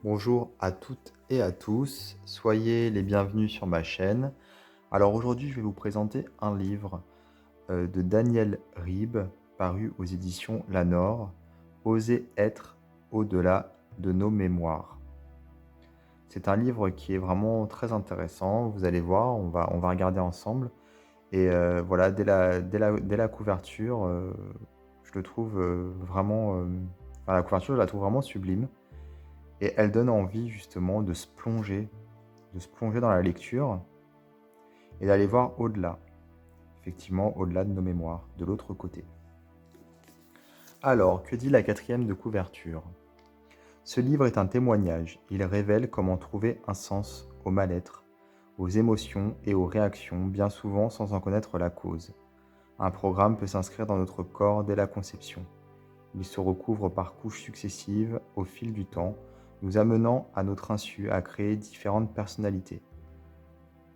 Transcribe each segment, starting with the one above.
Bonjour à toutes et à tous, soyez les bienvenus sur ma chaîne. Alors aujourd'hui, je vais vous présenter un livre de Daniel Ribes, paru aux éditions Lanor, Oser être au-delà de nos mémoires. C'est un livre qui est vraiment très intéressant, vous allez voir, on va regarder ensemble. Et voilà, dès la couverture, je le trouve vraiment, enfin, la couverture, je la trouve vraiment sublime. Et elle donne envie justement de se plonger dans la lecture et d'aller voir au-delà, effectivement au-delà de nos mémoires, de l'autre côté. Alors, que dit la quatrième de couverture? Ce livre est un témoignage, il révèle comment trouver un sens au mal-être, aux émotions et aux réactions, bien souvent sans en connaître la cause. Un programme peut s'inscrire dans notre corps dès la conception. Il se recouvre par couches successives au fil du temps, nous amenant à notre insu à créer différentes personnalités.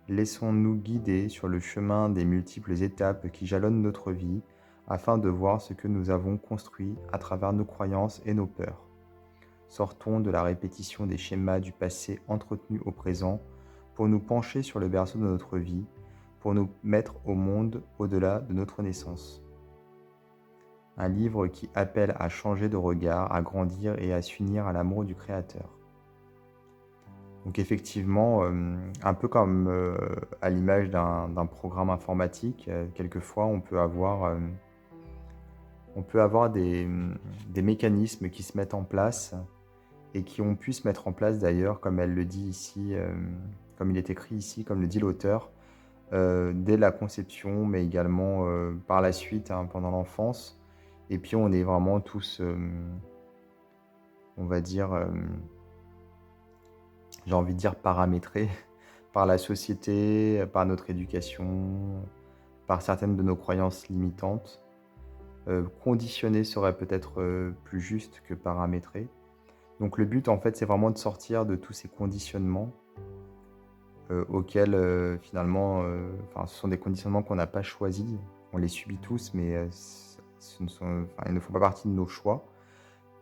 Laissons-nous guider sur le chemin des multiples étapes qui jalonnent notre vie afin de voir ce que nous avons construit à travers nos croyances et nos peurs. Sortons de la répétition des schémas du passé entretenus au présent pour nous pencher sur le berceau de notre vie, pour nous mettre au monde au-delà de notre naissance. Un livre qui appelle à changer de regard, à grandir et à s'unir à l'amour du Créateur. Donc effectivement, un peu comme à l'image d'un programme informatique, quelquefois on peut avoir des mécanismes qui se mettent en place et qui ont pu se mettre en place d'ailleurs, comme elle le dit ici, comme il est écrit ici, comme le dit l'auteur, dès la conception, mais également par la suite, hein, pendant l'enfance. Et puis on est vraiment tous, on va dire, j'ai envie de dire paramétrés par la société, par notre éducation, par certaines de nos croyances limitantes. Conditionner serait peut-être plus juste que paramétrer. Donc le but, en fait, c'est vraiment de sortir de tous ces conditionnements auxquels finalement, enfin, ce sont des conditionnements qu'on n'a pas choisis. On les subit tous, mais enfin, ils ne font pas partie de nos choix.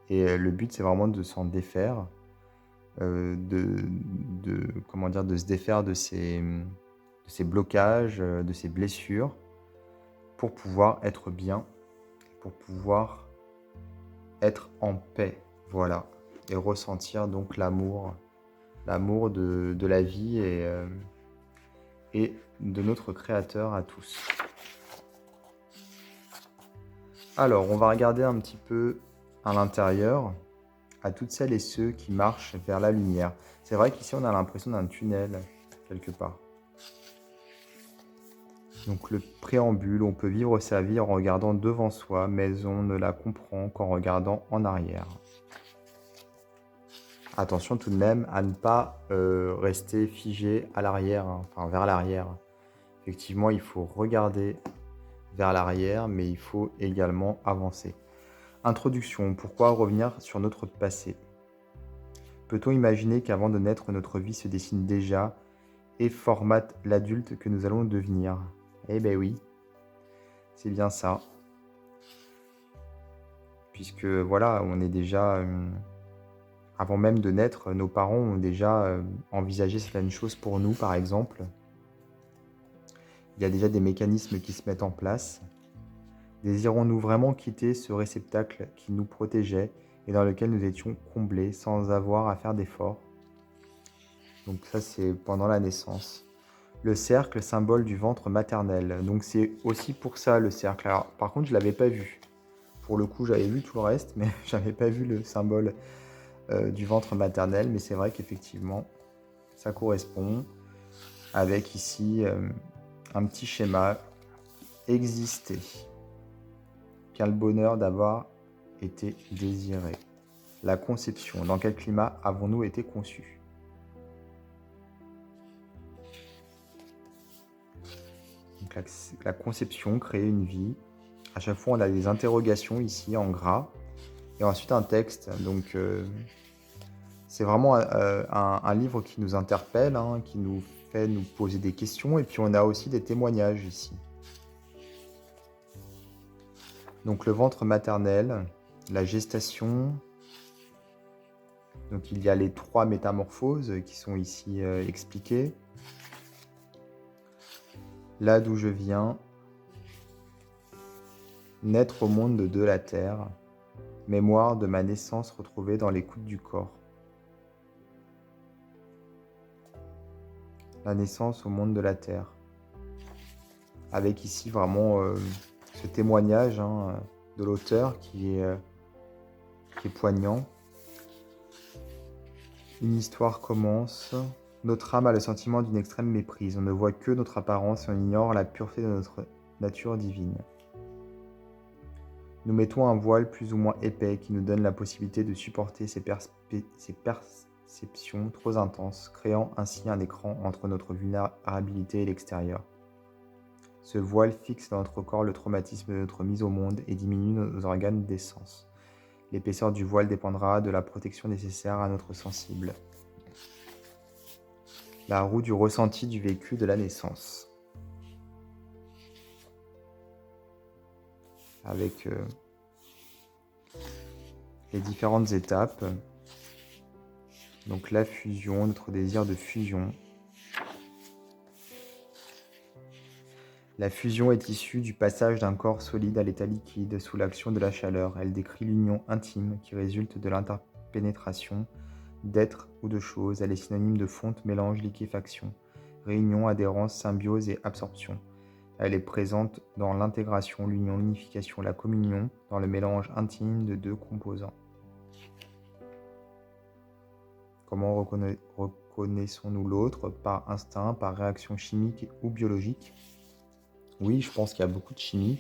Et le but, c'est vraiment de s'en défaire, comment dire, de se défaire de ces blocages, de ces blessures, pour pouvoir être bien, pour pouvoir être en paix, voilà, et ressentir donc l'amour de la vie et de notre Créateur à tous. Alors, on va regarder un petit peu à l'intérieur, à toutes celles et ceux qui marchent vers la lumière. C'est vrai qu'ici, on a l'impression d'un tunnel, quelque part. Donc le préambule, on peut vivre sa vie en regardant devant soi, mais on ne la comprend qu'en regardant en arrière. Attention tout de même à ne pas rester figé à l'arrière, hein, enfin vers l'arrière. Effectivement, il faut regarder vers l'arrière, mais il faut également avancer. Introduction, pourquoi revenir sur notre passé? Peut-on imaginer qu'avant de naître, notre vie se dessine déjà et formate l'adulte que nous allons devenir? Eh ben oui, c'est bien ça. Puisque voilà, on est déjà, avant même de naître, nos parents ont déjà envisagé certaines choses pour nous, par exemple. Il y a déjà des mécanismes qui se mettent en place. Désirons-nous vraiment quitter ce réceptacle qui nous protégeait et dans lequel nous étions comblés sans avoir à faire d'efforts? Donc ça, c'est pendant la naissance. Le cercle, symbole du ventre maternel. Donc c'est aussi pour ça le cercle. Alors par contre, je ne l'avais pas vu. Pour le coup, j'avais vu tout le reste, mais je n'avais pas vu le symbole du ventre maternel. Mais c'est vrai qu'effectivement, ça correspond avec ici un petit schéma. Exister. Quel bonheur d'avoir été désiré. La conception. Dans quel climat avons-nous été conçus? Donc la conception, créer une vie. À chaque fois, on a des interrogations ici en gras. Et ensuite, un texte. Donc, c'est vraiment un livre qui nous interpelle, hein, qui nous fait nous poser des questions. Et puis, on a aussi des témoignages ici. Donc, le ventre maternel, la gestation, Donc il y a les 3 métamorphoses qui sont ici expliquées. Là d'où je viens, naître au monde de la terre, mémoire de ma naissance retrouvée dans l'écoute du corps. La naissance au monde de la terre. Avec ici vraiment ce témoignage de l'auteur qui est poignant. Une histoire commence. Notre âme a le sentiment d'une extrême méprise. On ne voit que notre apparence et on ignore la pureté de notre nature divine. Nous mettons un voile plus ou moins épais qui nous donne la possibilité de supporter ces perceptions trop intenses, créant ainsi un écran entre notre vulnérabilité et l'extérieur. Ce voile fixe dans notre corps le traumatisme de notre mise au monde et diminue nos organes d'essence. L'épaisseur du voile dépendra de la protection nécessaire à notre sensible. La roue du ressenti du vécu de la naissance. Avec les différentes étapes. Donc la fusion, notre désir de fusion. La fusion est issue du passage d'un corps solide à l'état liquide sous l'action de la chaleur. Elle décrit l'union intime qui résulte de l'interpénétration d'êtres ou de choses. Elle est synonyme de fonte, mélange, liquéfaction, réunion, adhérence, symbiose et absorption. Elle est présente dans l'intégration, l'union, l'unification, la communion, dans le mélange intime de 2 composants. Comment reconnaissons-nous l'autre? Par instinct, par réaction chimique ou biologique? Oui, je pense qu'il y a beaucoup de chimie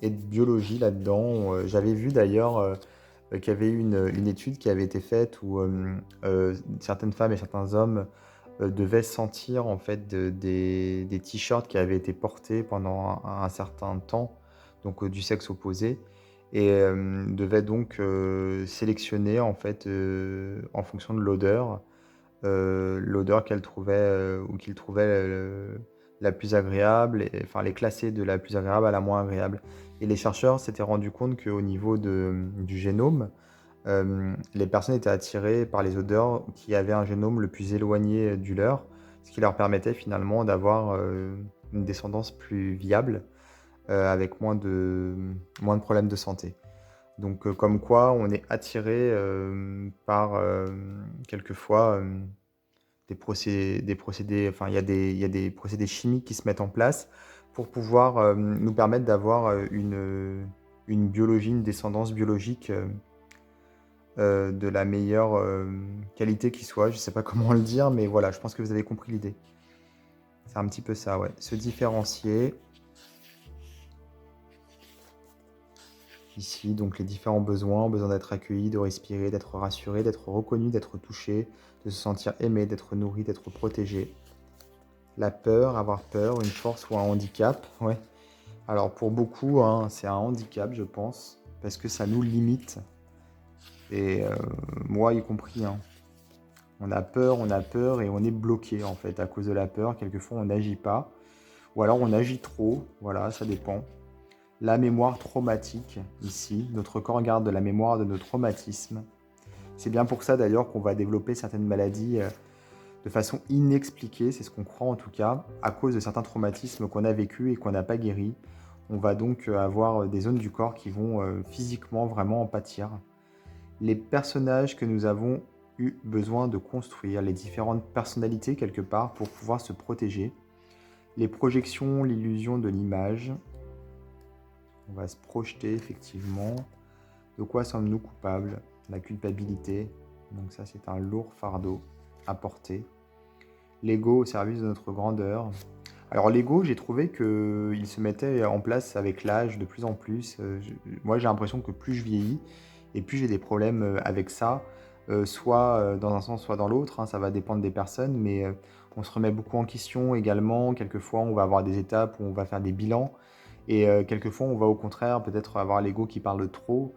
et de biologie là-dedans. J'avais vu d'ailleurs qu'il y avait une étude qui avait été faite où certaines femmes et certains hommes devaient sentir en fait des t-shirts qui avaient été portés pendant un certain temps, donc du sexe opposé, et devaient donc sélectionner en fait en fonction de l'odeur qu'elles trouvaient ou qu'ils trouvaient la plus agréable, et, enfin les classer de la plus agréable à la moins agréable. Et les chercheurs s'étaient rendus compte qu'au niveau du génome, les personnes étaient attirées par les odeurs qui avaient un génome le plus éloigné du leur, ce qui leur permettait finalement d'avoir une descendance plus viable, avec moins de problèmes de santé. Donc comme quoi on est attiré par quelquefois des procédés, enfin il y a des procédés chimiques qui se mettent en place pour pouvoir nous permettre d'avoir une biologie, une descendance biologique de la meilleure qualité qui soit. Je ne sais pas comment le dire, mais voilà, je pense que vous avez compris l'idée. C'est un petit peu ça, ouais. Se différencier. Ici, donc les différents besoins, besoin d'être accueilli, de respirer, d'être rassuré, d'être reconnu, d'être touché, de se sentir aimé, d'être nourri, d'être protégé. La peur, avoir peur, une force ou un handicap, ouais. Alors pour beaucoup, c'est un handicap, je pense, parce que ça nous limite. Et moi y compris, on a peur et on est bloqué en fait à cause de la peur. Quelquefois on n'agit pas, ou alors on agit trop, voilà, ça dépend. La mémoire traumatique, ici, notre corps garde la mémoire de nos traumatismes. C'est bien pour ça d'ailleurs qu'on va développer certaines maladies de façon inexpliquée, c'est ce qu'on croit en tout cas, à cause de certains traumatismes qu'on a vécus et qu'on n'a pas guéris. On va donc avoir des zones du corps qui vont physiquement vraiment en pâtir. Les personnages que nous avons eu besoin de construire, les différentes personnalités quelque part pour pouvoir se protéger, les projections, l'illusion de l'image. On va se projeter effectivement. De quoi sommes-nous coupables? La culpabilité. Donc ça, c'est un lourd fardeau à porter. L'ego au service de notre grandeur. Alors l'ego, j'ai trouvé qu'il se mettait en place avec l'âge de plus en plus. Moi, j'ai l'impression que plus je vieillis et plus j'ai des problèmes avec ça, soit dans un sens, soit dans l'autre. Ça va dépendre des personnes, mais on se remet beaucoup en question également. Quelquefois, on va avoir des étapes où on va faire des bilans. Et quelquefois, on va au contraire peut-être avoir l'ego qui parle trop,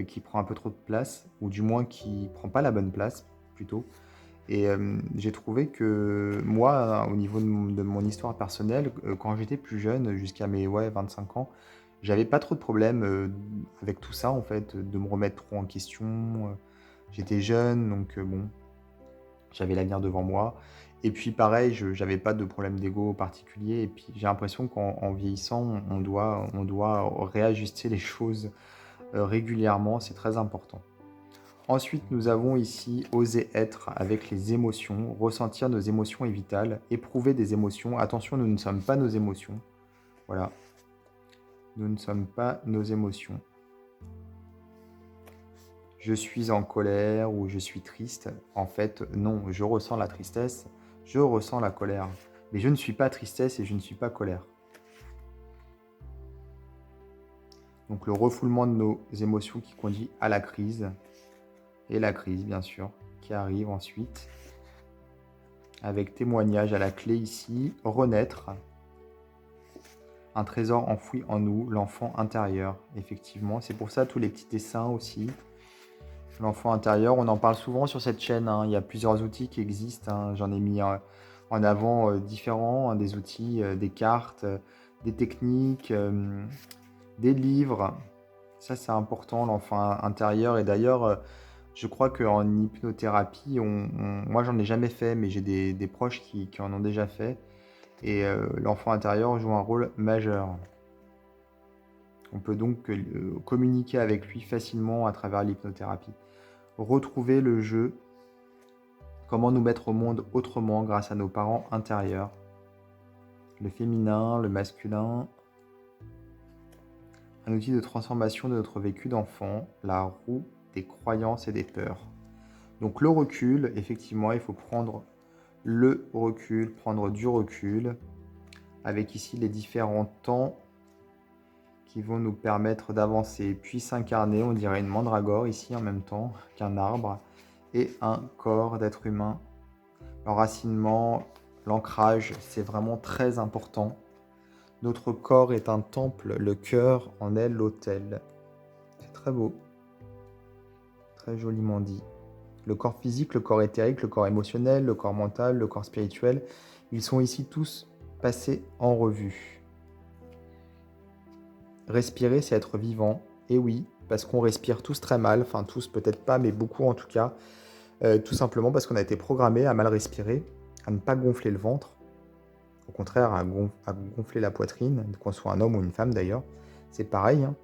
qui prend un peu trop de place, ou du moins qui prend pas la bonne place, plutôt. Et j'ai trouvé que moi, au niveau de mon histoire personnelle, quand j'étais plus jeune, jusqu'à mes 25 ans, j'avais pas trop de problèmes avec tout ça, en fait, de me remettre trop en question. J'étais jeune, donc bon, j'avais l'avenir devant moi. Et puis pareil, j'avais pas de problème d'ego particulier. Et puis j'ai l'impression qu'en vieillissant, on doit réajuster les choses régulièrement. C'est très important. Ensuite, nous avons ici oser être avec les émotions. Ressentir nos émotions est vital. Éprouver des émotions. Attention, nous ne sommes pas nos émotions. Voilà. Nous ne sommes pas nos émotions. Je suis en colère ou je suis triste. En fait, non, je ressens la tristesse, je ressens la colère. Mais je ne suis pas tristesse et je ne suis pas colère. Donc le refoulement de nos émotions qui conduit à la crise. Et la crise, bien sûr, qui arrive ensuite. Avec témoignage à la clé ici, renaître. Un trésor enfoui en nous, l'enfant intérieur, effectivement. C'est pour ça tous les petits dessins aussi. L'enfant intérieur, on en parle souvent sur cette chaîne, hein. Il y a plusieurs outils qui existent, hein. J'en ai mis en avant différents, hein, des outils, des cartes, des techniques, des livres. Ça, c'est important, l'enfant intérieur. Et d'ailleurs, je crois qu'en hypnothérapie, moi, j'en ai jamais fait, mais j'ai des proches qui en ont déjà fait. Et l'enfant intérieur joue un rôle majeur. On peut donc communiquer avec lui facilement à travers l'hypnothérapie. Retrouver le jeu, comment nous mettre au monde autrement grâce à nos parents intérieurs. Le féminin, le masculin. Un outil de transformation de notre vécu d'enfant, la roue des croyances et des peurs. Donc le recul, effectivement, il faut prendre le recul, prendre du recul, avec ici les différents temps qui vont nous permettre d'avancer, puis s'incarner, on dirait une mandragore ici en même temps qu'un arbre, et un corps d'être humain. L'enracinement, l'ancrage, c'est vraiment très important. Notre corps est un temple, le cœur en est l'autel. C'est très beau, très joliment dit. Le corps physique, le corps éthérique, le corps émotionnel, le corps mental, le corps spirituel, ils sont ici tous passés en revue. Respirer, c'est être vivant. Et oui, parce qu'on respire tous très mal, enfin tous peut-être pas, mais beaucoup en tout cas. Tout simplement parce qu'on a été programmé à mal respirer, à ne pas gonfler le ventre, au contraire à gonfler la poitrine, qu'on soit un homme ou une femme d'ailleurs. C'est pareil, hein,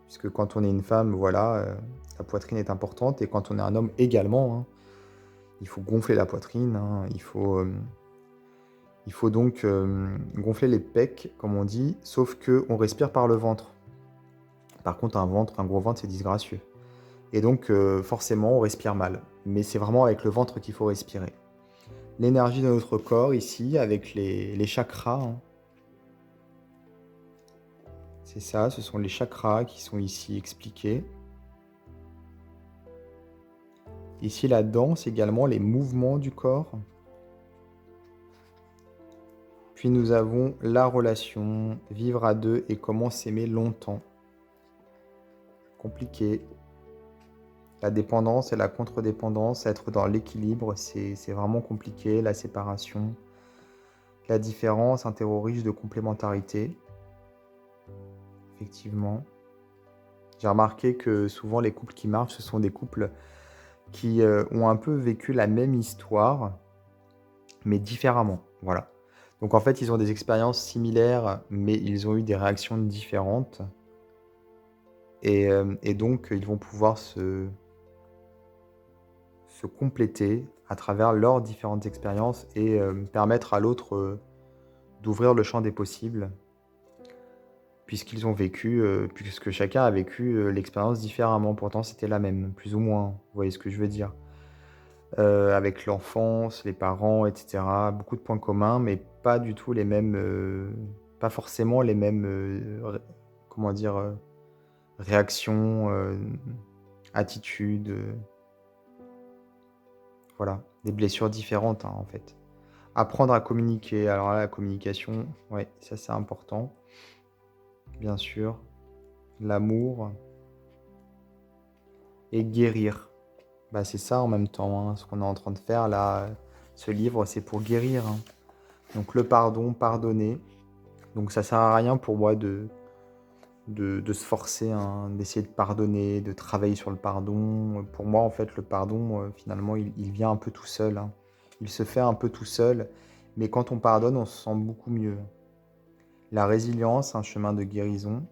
puisque quand on est une femme, voilà, la poitrine est importante, et quand on est un homme également, hein, il faut gonfler la poitrine, hein, il faut donc gonfler les pecs, comme on dit, sauf qu'on respire par le ventre. Par contre, un gros ventre, c'est disgracieux. Et donc, forcément, on respire mal. Mais c'est vraiment avec le ventre qu'il faut respirer. L'énergie de notre corps, ici, avec les chakras. Hein. C'est ça, ce sont les chakras qui sont ici expliqués. Ici, la danse, également, les mouvements du corps. Puis nous avons la relation, vivre à deux et comment s'aimer longtemps. Compliqué. La dépendance et la contre-dépendance, être dans l'équilibre, c'est vraiment compliqué. La séparation, la différence, un terreau riche de complémentarité. Effectivement. J'ai remarqué que souvent les couples qui marchent, ce sont des couples qui ont un peu vécu la même histoire, mais différemment. Voilà. Donc en fait, ils ont des expériences similaires, mais ils ont eu des réactions différentes. Et donc, ils vont pouvoir se compléter à travers leurs différentes expériences et permettre à l'autre d'ouvrir le champ des possibles, puisqu'ils ont vécu, puisque chacun a vécu l'expérience différemment. Pourtant, c'était la même, plus ou moins. Vous voyez ce que je veux dire? Avec l'enfance, les parents, etc. Beaucoup de points communs, mais pas du tout les mêmes, pas forcément les mêmes, comment dire, réactions, attitudes. Voilà, des blessures différentes, hein, en fait. Apprendre à communiquer. Alors là, la communication, ouais, ça c'est important, bien sûr. L'amour et guérir. Bah, c'est ça en même temps, hein, ce qu'on est en train de faire là. Ce livre, c'est pour guérir, hein. Donc le pardon, pardonner. Donc ça sert à rien pour moi de se forcer, hein, d'essayer de pardonner, de travailler sur le pardon. Pour moi, en fait, le pardon, finalement, il vient un peu tout seul, hein. Il se fait un peu tout seul, mais quand on pardonne, on se sent beaucoup mieux. La résilience, un chemin de guérison.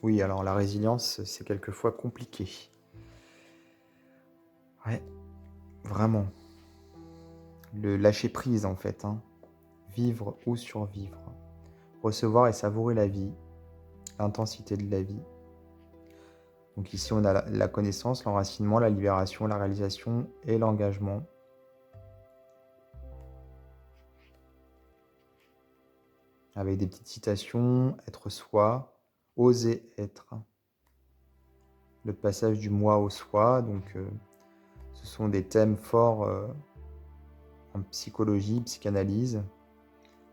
Oui, alors la résilience, c'est quelquefois compliqué. Ouais, vraiment. Le lâcher prise, en fait, hein. Vivre ou survivre. Recevoir et savourer la vie, l'intensité de la vie. Donc ici, on a la connaissance, l'enracinement, la libération, la réalisation et l'engagement. Avec des petites citations, être soi, oser être. Le passage du moi au soi, donc ce sont des thèmes forts en psychologie, psychanalyse.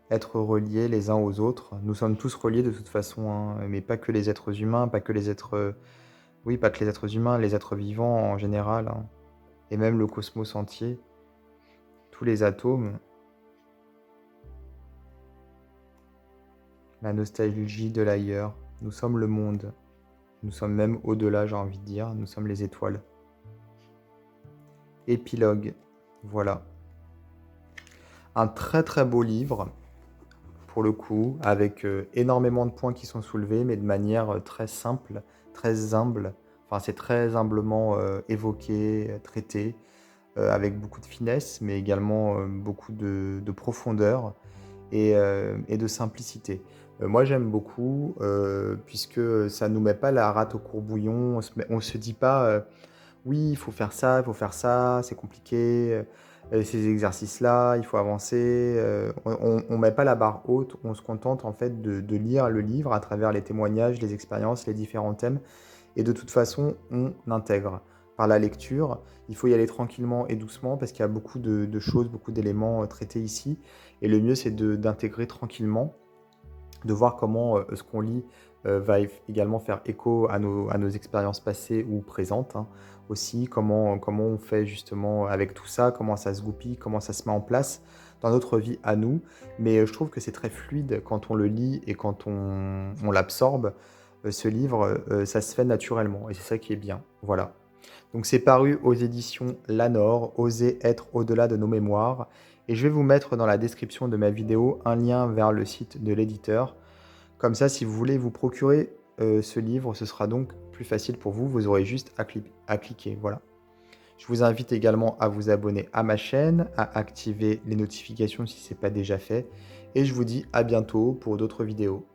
Être reliés les uns aux autres. Nous sommes tous reliés de toute façon, hein, mais pas que les êtres humains, pas que les êtres... oui, pas que les êtres humains, les êtres vivants en général, hein, et même le cosmos entier, tous les atomes. La nostalgie de l'ailleurs. Nous sommes le monde. Nous sommes même au-delà, j'ai envie de dire. Nous sommes les étoiles. Épilogue. Voilà. Un très très beau livre, pour le coup, avec énormément de points qui sont soulevés, mais de manière très simple, très humble. Enfin, c'est très humblement évoqué, traité, avec beaucoup de finesse, mais également beaucoup de profondeur et de simplicité. Moi, j'aime beaucoup, puisque ça ne nous met pas la rate au courbouillon. On se dit pas, oui, il faut faire ça, c'est compliqué, ces exercices-là, il faut avancer. On met pas la barre haute, on se contente en fait de lire le livre à travers les témoignages, les expériences, les différents thèmes. Et de toute façon, on intègre par la lecture. Il faut y aller tranquillement et doucement parce qu'il y a beaucoup de choses, beaucoup d'éléments traités ici. Et le mieux, c'est d'intégrer tranquillement, de voir comment ce qu'on lit va également faire écho à nos expériences passées ou présentes, hein. Aussi, comment on fait justement avec tout ça, comment ça se goupille, comment ça se met en place dans notre vie à nous. Mais je trouve que c'est très fluide quand on le lit et quand on l'absorbe. Ce livre, ça se fait naturellement et c'est ça qui est bien. Voilà. Donc c'est paru aux éditions Lanor, Oser être au-delà de nos mémoires. Et je vais vous mettre dans la description de ma vidéo un lien vers le site de l'éditeur. Comme ça, si vous voulez vous procurer ce livre, ce sera donc plus facile pour vous. Vous aurez juste à cliquer. Voilà. Je vous invite également à vous abonner à ma chaîne, à activer les notifications si ce n'est pas déjà fait. Et je vous dis à bientôt pour d'autres vidéos.